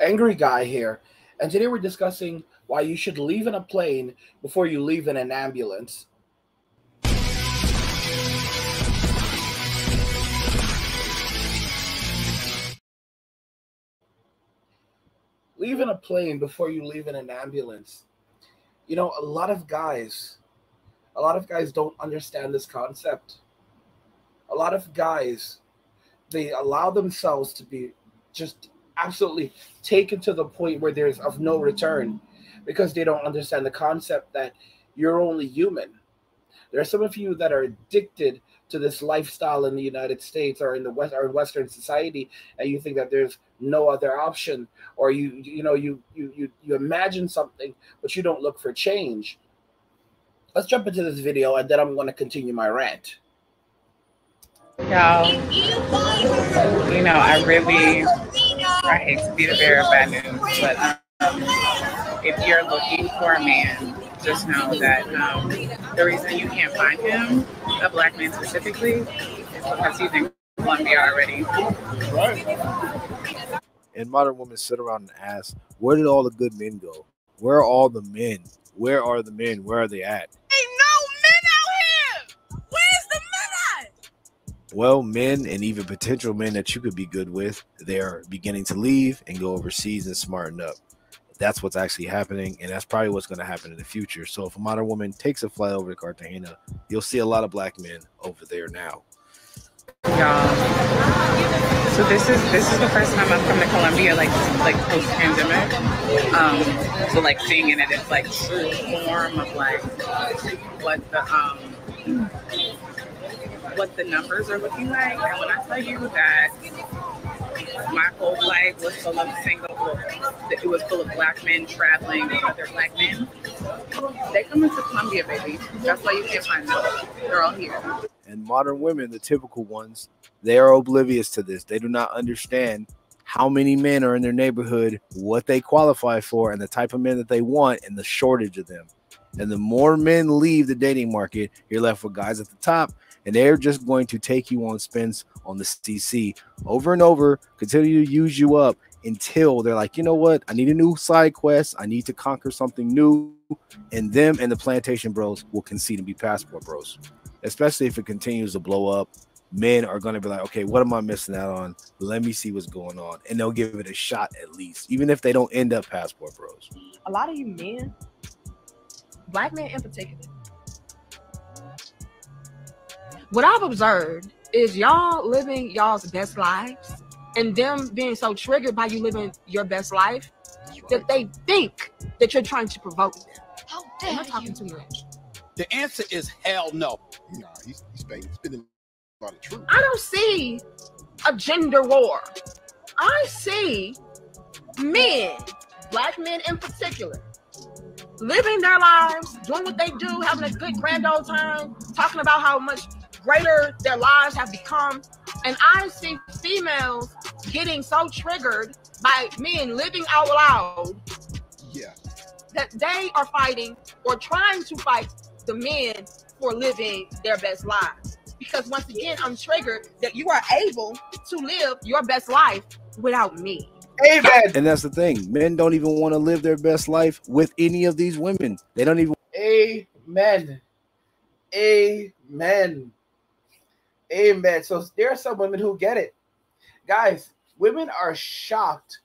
Angry Guy here, and today we're discussing why you should leave in a plane before you leave in an ambulance. Leave in a plane before you leave in an ambulance. You know, a lot of guys don't understand this concept. A lot of guys, they allow themselves to be just absolutely taken to the point where there's of no return because they don't understand the concept that you're only human. There are some of you that are addicted to this lifestyle in the United States or in the West or in Western society, and you think that there's no other option, or you imagine something, but you don't look for change. Let's jump into this video, and then I'm going to continue my rant. Y'all, I hate to be the bearer of bad news, but if you're looking for a man, just know that the reason you can't find him, a black man specifically, is because he's in Colombia already. Right. And modern women sit around and ask, where did all the good men go? Where are all the men? Where are the men? Where are they at? Ain't no men out here! Where's the men at? Well, men and even potential men that you could be good with, they're beginning to leave and go overseas and smarten up. That's what's actually happening, and that's probably what's going to happen in the future. So if a modern woman takes a flight over to Cartagena, you'll see a lot of black men over there now. Y'all, so this is the first time I've come to Colombia like post pandemic. So like seeing it in its like true form of like what the numbers are looking like. And when I tell you that my whole life was full of it was full of black men traveling with other black men. They come into Colombia, baby. That's why you can't find them. They're all here. And modern women, the typical ones, they are oblivious to this. They do not understand how many men are in their neighborhood, what they qualify for, and the type of men that they want, and the shortage of them. And the more men leave the dating market, you're left with guys at the top, and they're just going to take you on spins on the CC over and over, continue to use you up until they're like, you know what? I need a new side quest. I need to conquer something new. And them and the plantation bros will concede and be passport bros. Especially if it continues to blow up, men are going to be like, okay, what am I missing out on? Let me see what's going on. And they'll give it a shot at least, even if they don't end up passport bros. A lot of you men, black men in particular, what I've observed is y'all living y'all's best lives and them being so triggered by you living your best life that they think that you're trying to provoke them. How dare you? Talking too much. The answer is hell no. Nah, he's spinning a lot of truth. I don't see a gender war. I see men, black men in particular, living their lives, doing what they do, having a good grand old time, talking about how much greater their lives have become. And I see females getting so triggered by men living out loud that they are fighting or trying to fight the men for living their best lives. Because once again, I'm triggered that you are able to live your best life without me. Amen. And that's the thing. Men don't even want to live their best life with any of these women. They don't even. Amen. Amen. Amen. So there are some women who get it. Guys, women are shocked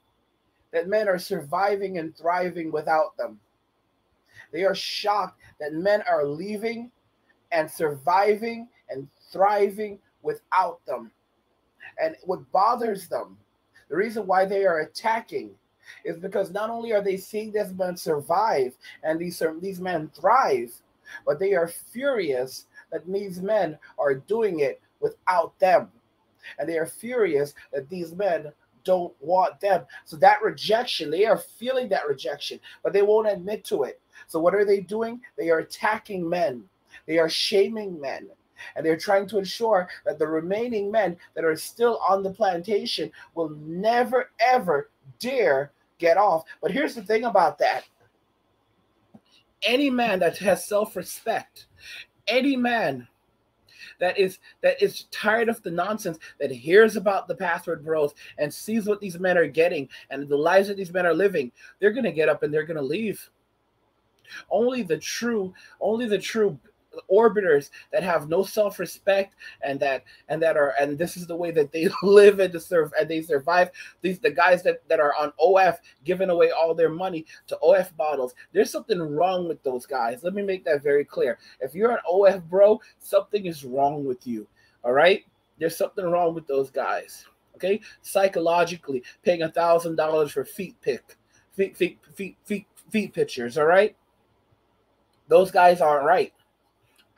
that men are surviving and thriving without them. They are shocked that men are leaving and surviving and thriving without them. And what bothers them, the reason why they are attacking, is because not only are they seeing this man survive and these men thrive, but they are furious that these men are doing it without them. And they are furious that these men don't want them. So that rejection, they are feeling that rejection, but they won't admit to it. So what are they doing? They are attacking men. They are shaming men. And they're trying to ensure that the remaining men that are still on the plantation will never, ever dare get off. But here's the thing about that. Any man that has self-respect, any man that is tired of the nonsense, that hears about the password bros and sees what these men are getting and the lives that these men are living, they're gonna get up and they're gonna leave. Only the true orbiters that have no self-respect and this is the way that they live and they survive. The guys that are on OF giving away all their money to OF bottles. There's something wrong with those guys. Let me make that very clear. If you're an OF bro, something is wrong with you. All right? There's something wrong with those guys. Okay? Psychologically, paying $1,000 for feet pictures. All right? Those guys aren't right.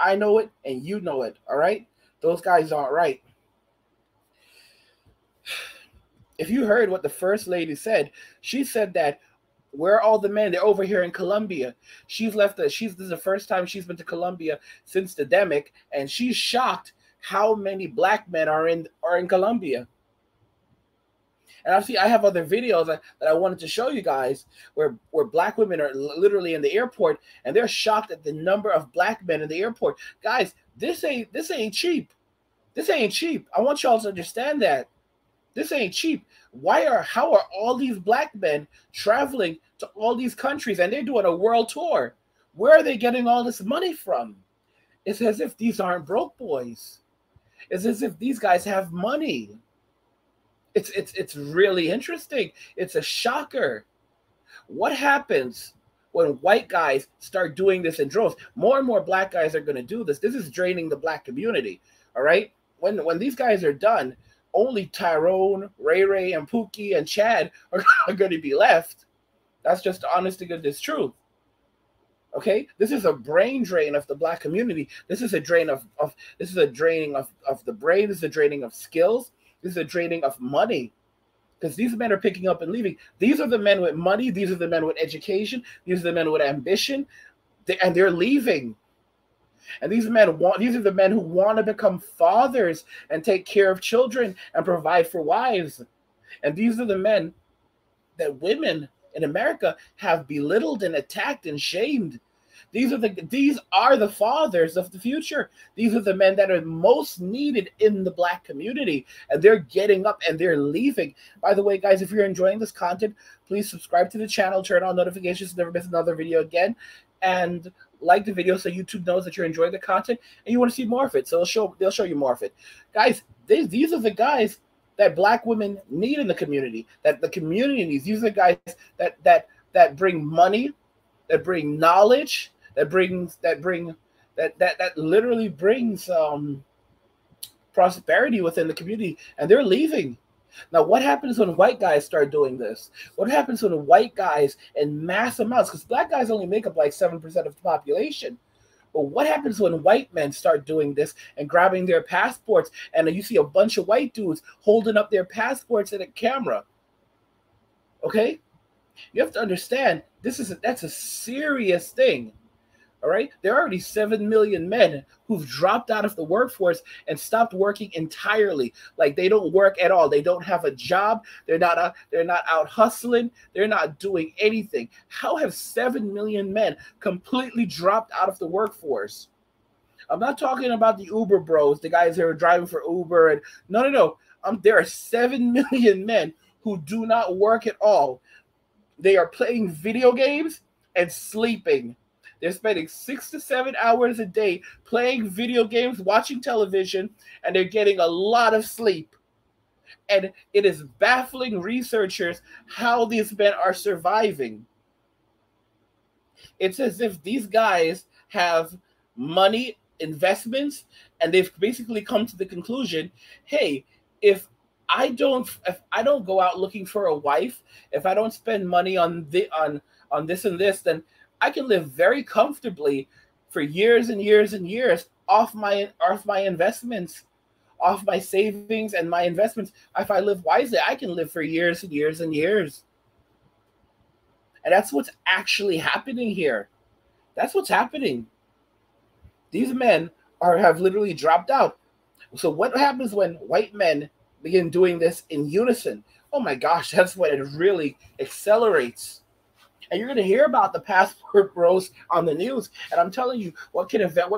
I know it, and you know it, all right? Those guys aren't right. If you heard what the First Lady said, she said that where are all the men? They're over here in Colombia. This is the first time she's been to Colombia since the demic, and she's shocked how many black men are in Colombia. And I have other videos that I wanted to show you guys where black women are literally in the airport and they're shocked at the number of black men in the airport. Guys, this ain't cheap. This ain't cheap. I want y'all to understand that. This ain't cheap. How are all these black men traveling to all these countries and they're doing a world tour? Where are they getting all this money from? It's as if these aren't broke boys. It's as if these guys have money. It's really interesting. It's a shocker. What happens when white guys start doing this in droves? More and more black guys are going to do this. This is draining the black community. All right. When these guys are done, only Tyrone, Ray Ray, and Pookie and Chad are going to be left. That's just honest to goodness truth. Okay, this is a brain drain of the black community. This is a draining of the brain. This is a draining of skills. This is a draining of money, because these men are picking up and leaving. These are the men with money. These are the men with education. These are the men with ambition, and they're leaving. And these are the men who want to become fathers and take care of children and provide for wives. And these are the men that women in America have belittled and attacked and shamed. These are the fathers of the future. These are the men that are most needed in the black community, and they're getting up and they're leaving. By the way, guys, if you're enjoying this content, please subscribe to the channel, turn on notifications to never miss another video again, and like the video so YouTube knows that you're enjoying the content and you want to see more of it. So they'll show you more of it. Guys, these are the guys that black women need in the community, that the community needs. These are the guys that bring money, that bring knowledge, that literally brings prosperity within the community, and they're leaving. Now, what happens when white guys start doing this? What happens when white guys in mass amounts, because black guys only make up like 7% of the population, but what happens when white men start doing this and grabbing their passports, and you see a bunch of white dudes holding up their passports at a camera? Okay? You have to understand, that's a serious thing. All right, there are already 7 million men who've dropped out of the workforce and stopped working entirely. Like, they don't work at all. They don't have a job. They're not out hustling. They're not doing anything. How have 7 million men completely dropped out of the workforce? I'm not talking about the Uber bros, the guys that are driving for Uber. And no. There are 7 million men who do not work at all. They are playing video games and sleeping. They're spending 6 to 7 hours a day playing video games, watching television, and they're getting a lot of sleep. And it is baffling researchers how these men are surviving. It's as if these guys have money, investments, and they've basically come to the conclusion, hey, if I don't go out looking for a wife, if I don't spend money on this and this, then I can live very comfortably for years and years and years off my investments, off my savings and my investments. If I live wisely, I can live for years and years and years. And that's what's actually happening here. That's what's happening. These men have literally dropped out. So what happens when white men begin doing this in unison? Oh my gosh, that's when it really accelerates. and you're going to hear about the passport bros on the news. And I'm telling you, what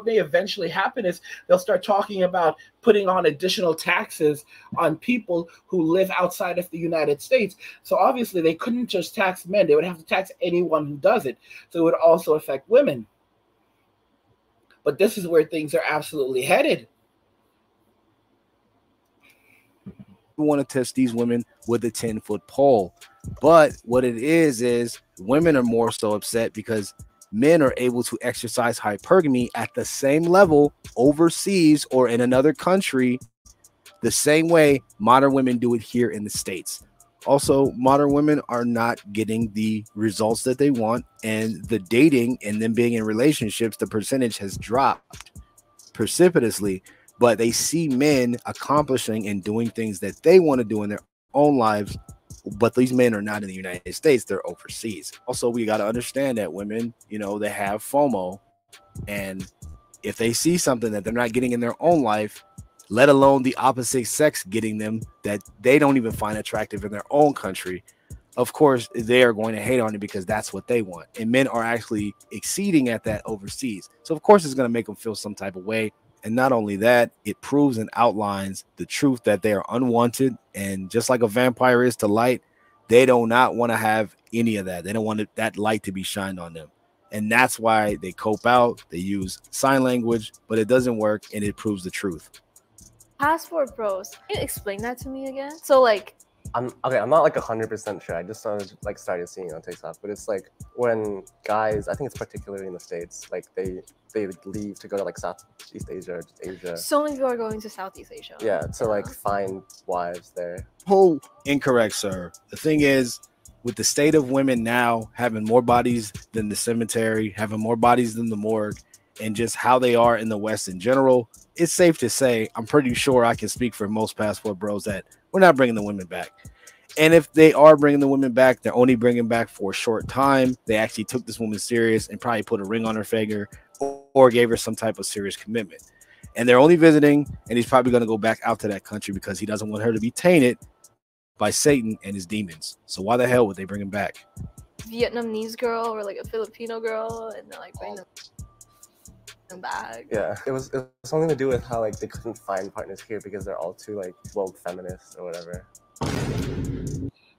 may eventually happen is they'll start talking about putting on additional taxes on people who live outside of the United States. So obviously they couldn't just tax men; they would have to tax anyone who does it. So it would also affect women. But this is where things are absolutely headed. We want to test these women with a 10-foot pole. But what it is women are more so upset because men are able to exercise hypergamy at the same level overseas or in another country, the same way modern women do it here in the States. Also, modern women are not getting the results that they want, and the dating and them being in relationships, the percentage has dropped precipitously, but they see men accomplishing and doing things that they want to do in their own lives. But these men are not in the United States, they're overseas. Also, we got to understand that women, they have FOMO, and if they see something that they're not getting in their own life, let alone the opposite sex getting them that they don't even find attractive in their own country, of course, they are going to hate on it because that's what they want. And men are actually exceeding at that overseas. So, of course, it's going to make them feel some type of way. And not only that, it proves and outlines the truth that they are unwanted. And just like a vampire is to light, they do not want to have any of that. They don't want that light to be shined on them. And that's why they cope out. They use sign language, but it doesn't work, and it proves the truth. Passport bros. Can you explain that to me again? So like, I'm not like 100% sure. I just started seeing it on TikTok, but it's like when guys, I think it's particularly in the States, like they leave to go to like Southeast Asia or just Asia. So many people are going to Southeast Asia. Yeah, to like find wives there. Oh, incorrect, sir. The thing is, with the state of women now having more bodies than the cemetery, having more bodies than the morgue, and just how they are in the West in general, it's safe to say, I'm pretty sure I can speak for most passport bros, that we're not bringing the women back. And if they are bringing the women back, they're only bringing back for a short time. They actually took this woman serious and probably put a ring on her finger or gave her some type of serious commitment. And they're only visiting, and he's probably going to go back out to that country because he doesn't want her to be tainted by Satan and his demons. So why the hell would they bring him back? Vietnamese girl or like a Filipino girl, and then like bring them back. Yeah, it was something to do with how like they couldn't find partners here because they're all too like woke feminists or whatever.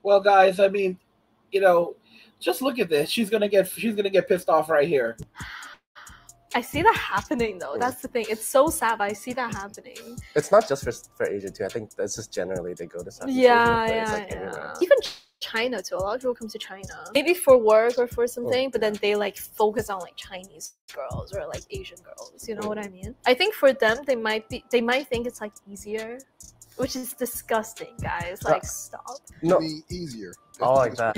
Well, guys, I mean, just look at this. She's gonna get pissed off right here. I see that happening though. That's the thing. It's so sad, but I see that happening. It's not just for Asia too. I think that's just generally they go to Southeast Asia. Asia. It's like everywhere. Even China too. A lot of people come to China, maybe for work or for something, but then they like focus on like Chinese girls or like Asian girls. You know what I mean? I think for them, they might think it's like easier, which is disgusting, guys. Like, stop. No, be easier. All like that.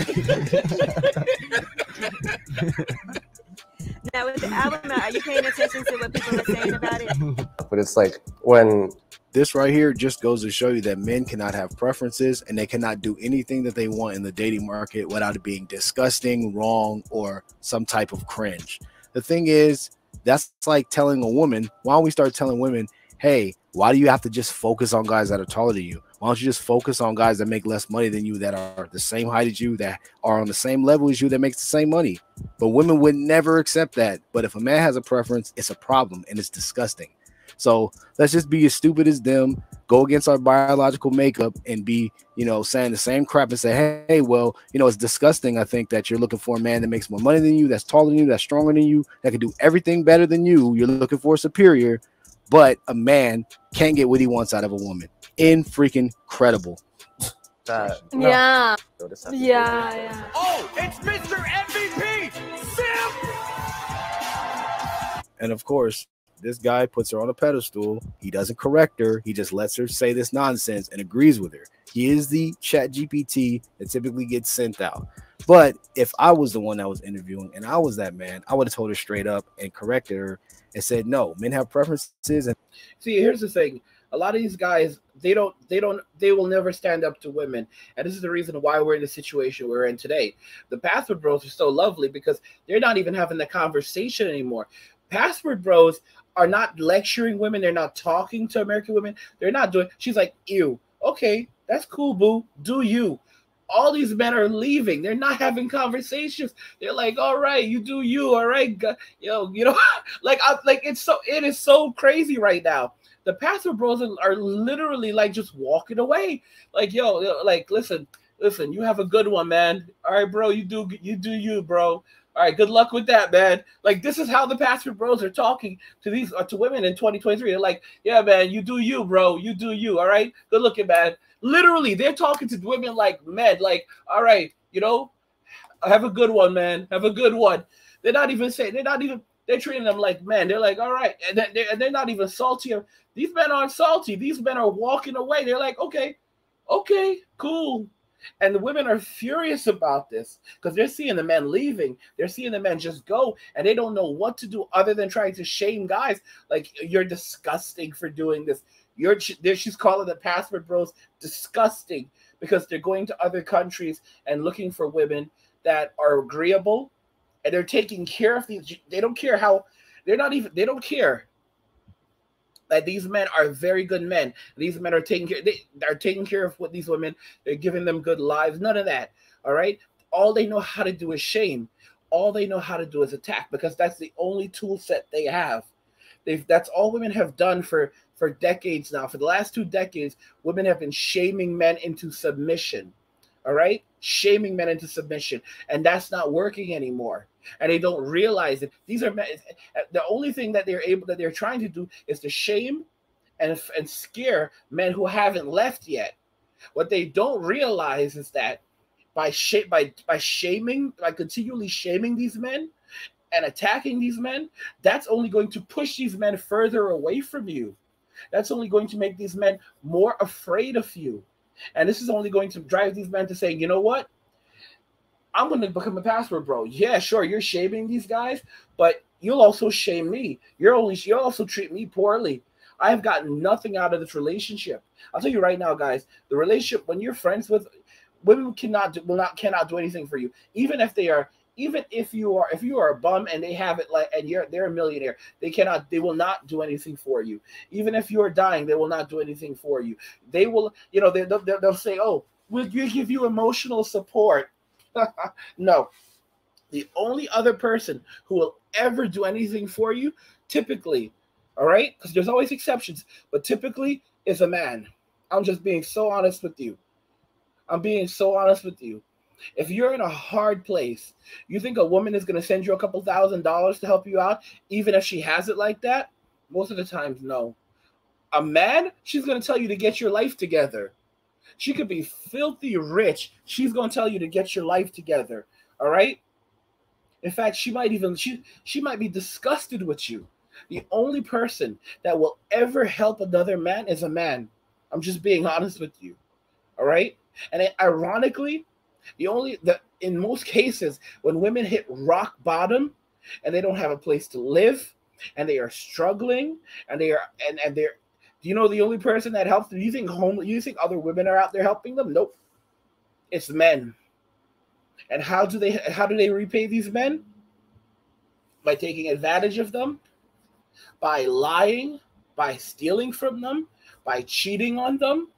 Now with the album, are you paying attention to what people are saying about it? But it's like when this right here just goes to show you that men cannot have preferences and they cannot do anything that they want in the dating market without it being disgusting, wrong, or some type of cringe. The thing is, that's like telling a woman, why don't we start telling women, hey, why do you have to just focus on guys that are taller than you? Why don't you just focus on guys that make less money than you, that are the same height as you, that are on the same level as you, that makes the same money? But women would never accept that. But if a man has a preference, it's a problem and it's disgusting. So let's just be as stupid as them, go against our biological makeup and be, saying the same crap and say, hey, well, it's disgusting. I think that you're looking for a man that makes more money than you, that's taller than you, that's stronger than you, that can do everything better than you. You're looking for a superior, but a man can't get what he wants out of a woman. Freaking credible. that. No. Yeah. Yeah. Oh, it's Mr. MVP, Sim! And of course, this guy puts her on a pedestal. He doesn't correct her. He just lets her say this nonsense and agrees with her. He is the chat GPT that typically gets sent out. But if I was the one that was interviewing and I was that man, I would have told her straight up and corrected her and said, no, men have preferences. And see, here's the thing. A lot of these guys, they will never stand up to women. And this is the reason why we're in the situation we're in today. The password bros are so lovely because they're not even having the conversation anymore. Password bros are not lecturing women. They're not talking to American women. They're not doing, she's like, ew, okay, that's cool, boo. Do you. All these men are leaving. They're not having conversations. They're like, all right, you do you, all right, like it is so crazy right now. The pastor bros are literally like just walking away. Like, like listen, you have a good one, man. All right, bro, you do you, bro. All right, good luck with that, man. Like, this is how the pastor bros are talking to these to women in 2023. They're like, yeah, man, you do you, bro. You do you. All right, good looking, man. Literally, they're talking to women like men. Like, all right, have a good one, man. Have a good one. They're not even saying. They're treating them like men. They're like, all right, and they're not even salty. These men aren't salty. These men are walking away. They're like, okay, cool. And the women are furious about this because they're seeing the men leaving. They're seeing the men just go, and they don't know what to do other than trying to shame guys. Like, you're disgusting for doing this. She's calling the passport bros disgusting because they're going to other countries and looking for women that are agreeable, and they're taking care of these. They don't care how. They don't care that these men are very good men. These men are taking care. They are taking care of what these women. They're giving them good lives. None of that. All right. All they know how to do is shame. All they know how to do is attack because that's the only tool set they have. That's all women have done for decades now. For the last 2 decades, women have been shaming men into submission. All right, shaming men into submission, and that's not working anymore. And they don't realize it. These are men. The only thing that they're trying to do is to shame and scare men who haven't left yet. What they don't realize is that by continually shaming these men and attacking these men, that's only going to push these men further away from you. That's only going to make these men more afraid of you. And this is only going to drive these men to say, you know what? I'm going to become a passport bro. Yeah, sure, you're shaming these guys, but you'll also shame me. You'll also treat me poorly. I've gotten nothing out of this relationship. I'll tell you right now, guys, the relationship, when you're friends with women, cannot do anything for you. Even if you are a bum and they have it and they're a millionaire, they will not do anything for you. Even if you are dying, they will not do anything for you. They will, they'll say, oh, we'll give you emotional support. No, the only other person who will ever do anything for you, typically, all right, because there's always exceptions, but typically is a man. I'm just being so honest with you. If you're in a hard place, you think a woman is going to send you a couple $1,000s to help you out, even if she has it like that? Most of the times, no. A man, she's going to tell you to get your life together. She could be filthy rich. She's going to tell you to get your life together. All right? In fact, she might be disgusted with you. The only person that will ever help another man is a man. I'm just being honest with you. All right? And ironically, in most cases, when women hit rock bottom and they don't have a place to live and they are struggling and they're do you know the only person that helps them? You think other women are out there helping them? Nope. It's men. And how do they repay these men? By taking advantage of them, by lying, by stealing from them, by cheating on them.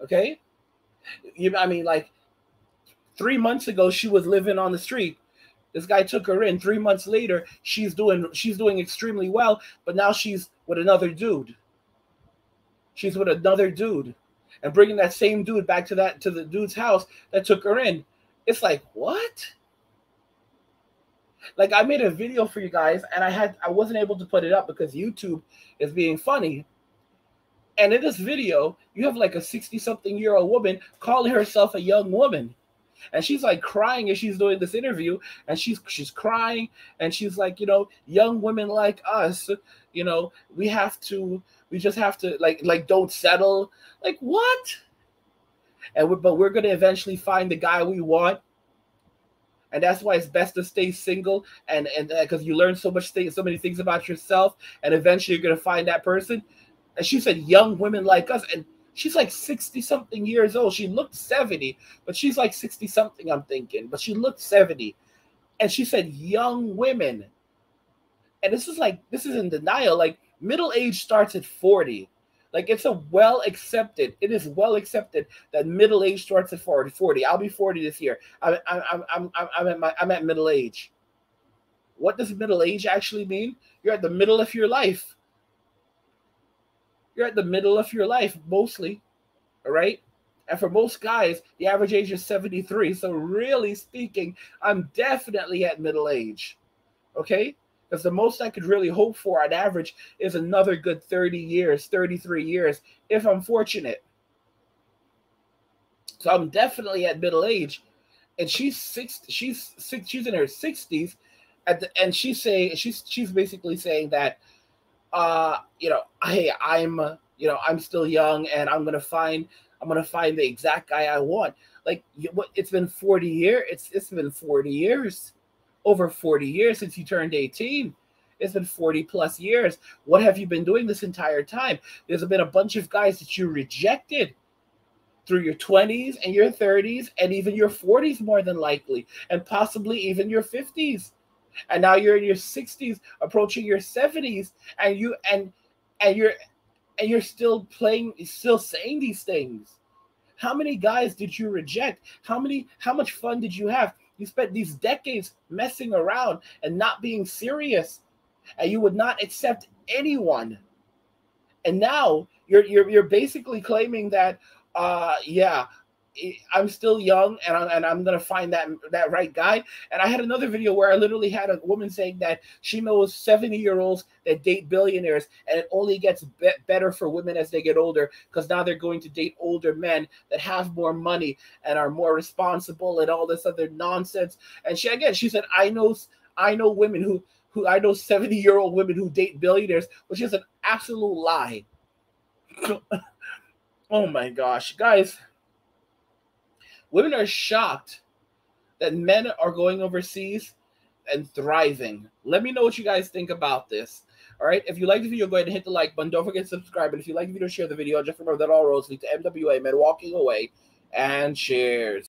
Okay? Like 3 months ago, she was living on the street. This guy took her in. 3 months later, she's doing extremely well, but now she's with another dude. And bringing that same dude back to the dude's house that took her in. It's like, what? Like, I made a video for you guys, and I wasn't able to put it up because YouTube is being funny. And in this video, you have like a 60-something-year-old woman calling herself a young woman. And she's like crying as she's doing this interview. And she's crying. And she's like, young women like us, we just have to like don't settle. Like, what? But we're going to eventually find the guy we want. And that's why it's best to stay single. And because you learn so many things about yourself. And eventually you're going to find that person. And she said, young women like us. And she's like 60-something years old. She looked 70, but she's like 60-something, I'm thinking. But she looked 70. And she said, young women. And this is in denial. Like, middle age starts at 40. Like it's a well accepted. It is well accepted that middle age starts at 40. 40. I'll be 40 this year. I'm at middle age. What does middle age actually mean? You're at the middle of your life. You're at the middle of your life mostly, all right? And for most guys, the average age is 73. So really speaking, I'm definitely at middle age, okay? Because the most I could really hope for on average is another good 30 years, 33 years, if I'm fortunate. So I'm definitely at middle age. And she's in her 60s, and she's basically saying that hey, I'm still young, and I'm gonna find the exact guy I want. Like, it's been 40 years. It's been 40 years, over 40 years since you turned 18. It's been 40 plus years. What have you been doing this entire time? There's been a bunch of guys that you rejected through your 20s and your 30s and even your 40s, more than likely, and possibly even your 50s. And now you're in your 60s, approaching your 70s, and you're still saying these things. How many guys did you reject? How much fun did you have? You spent these decades messing around and not being serious, and you would not accept anyone. And now you're basically claiming that I'm still young, and I'm gonna find that right guy. And I had another video where I literally had a woman saying that she knows 70-year-olds that date billionaires, and it only gets better for women as they get older, because now they're going to date older men that have more money and are more responsible and all this other nonsense. And she said, I know women who I know 70-year-old women who date billionaires, which is an absolute lie. Oh my gosh, guys. Women are shocked that men are going overseas and thriving. Let me know what you guys think about this. All right. If you like the video, go ahead and hit the like button. Don't forget to subscribe. And if you like the video, share the video. Just remember that all roads lead to MWA, men walking away. And cheers.